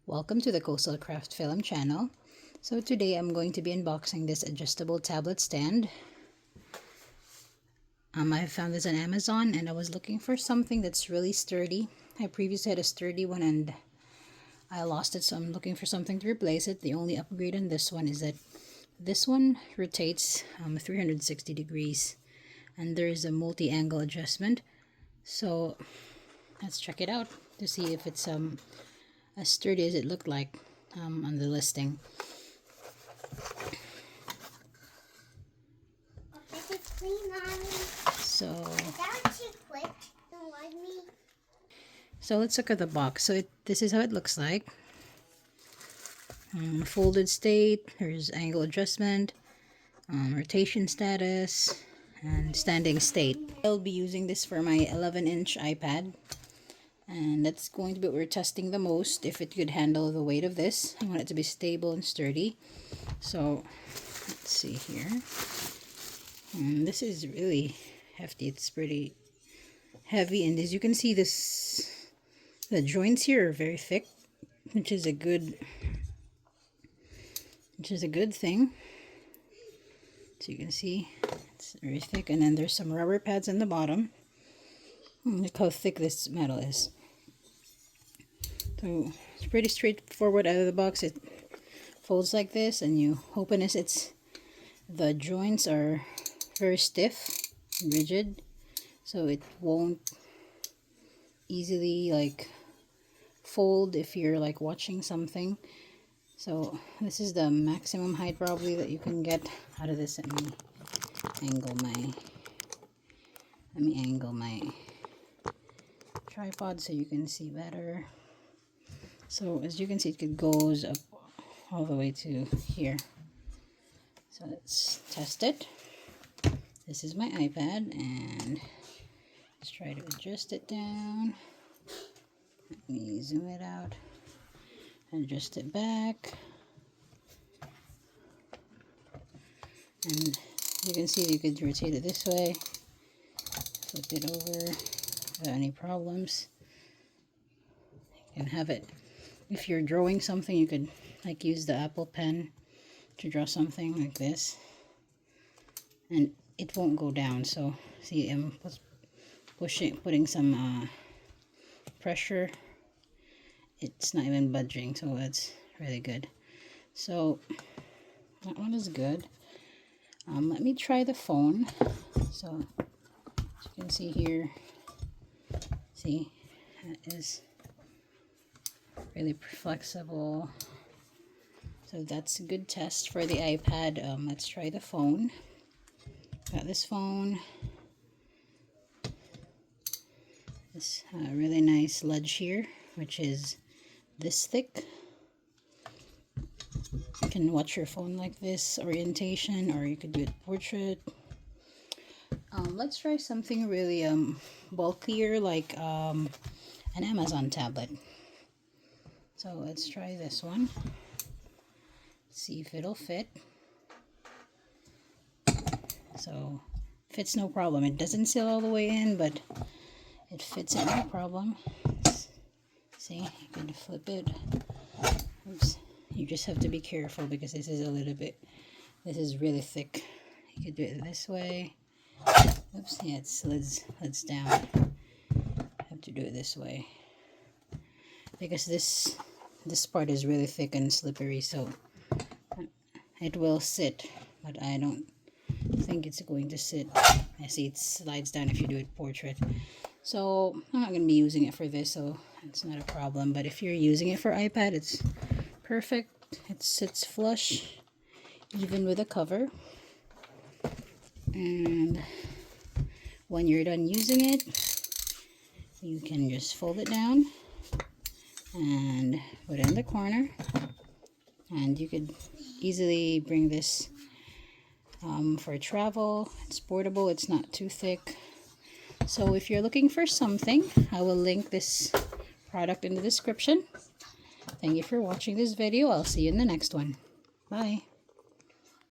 Welcome to the CoastalCraftFilAm channel. So today I'm going to be unboxing this adjustable tablet stand. I found this on Amazon and I was looking for something that's really sturdy. I previously had a sturdy one and I lost it, so I'm looking for something to replace it. The only upgrade on this one is that this one rotates 360 degrees and there is a multi-angle adjustment. So let's check it out to see if it's as sturdy as it looked like on the listing. So let's look at the box. So this is how it looks like. Folded state, there's angle adjustment, rotation status, and standing state. I'll be using this for my 11-inch iPad. And that's going to be what we're testing the most, if it could handle the weight of this. I want it to be stable and sturdy. So let's see here. This is really hefty. It's pretty heavy, and as you can see, the joints here are very thick, which is a good thing. So you can see it's very thick, and then there's some rubber pads in the bottom. Look how thick this metal is. So it's pretty straightforward out of the box. It folds like this and you open this. The joints are very stiff and rigid, so it won't easily like fold if you're like watching something. So this is the maximum height probably that you can get out of this. Let me angle my tripod so you can see better. So as you can see, it goes up all the way to here. So let's test it. This is my iPad, and let's try to adjust it down. Let me zoom it out, adjust it back, and you can see you could rotate it this way, flip it over without any problems. You can have it, if you're drawing something, you could like use the Apple Pen to draw something like this, and it won't go down. So see, I'm putting some pressure. It's not even budging, so it's really good. So that one is good. Let me try the phone. So as you can see here, see, that is really flexible. So that's a good test for the iPad. Let's try the phone. Got this phone. This really nice ledge here, which is this thick. You can watch your phone like this, orientation, or you could do it portrait. Let's try something really bulkier, like an Amazon tablet. So let's try this one. See if it'll fit. So fits no problem. It doesn't seal all the way in, but it fits it no problem. See, you can flip it. Oops. You just have to be careful because this is really thick. You could do it this way. Oops, yeah, it slides down. Have to do it this way because this part is really thick and slippery, so it will sit, but I don't think it's going to sit. I see it slides down if you do it portrait. So I'm not going to be using it for this, so it's not a problem. But if you're using it for iPad, it's perfect. It sits flush, even with a cover. And when you're done using it, you can just fold it down and put it in the corner. And you could easily bring this for travel. It's portable, it's not too thick. So if you're looking for something, I will link this product in the description. Thank you for watching this video. I'll see you in the next one. Bye.